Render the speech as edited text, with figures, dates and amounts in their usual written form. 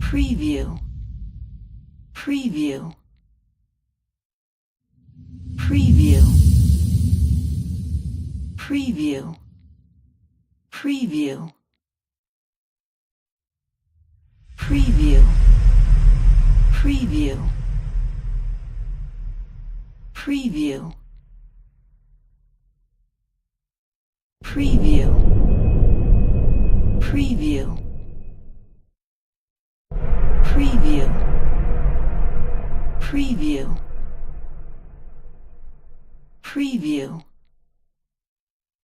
preview, preview, preview, preview, preview, preview, preview, preview, preview, preview, preview, preview, preview,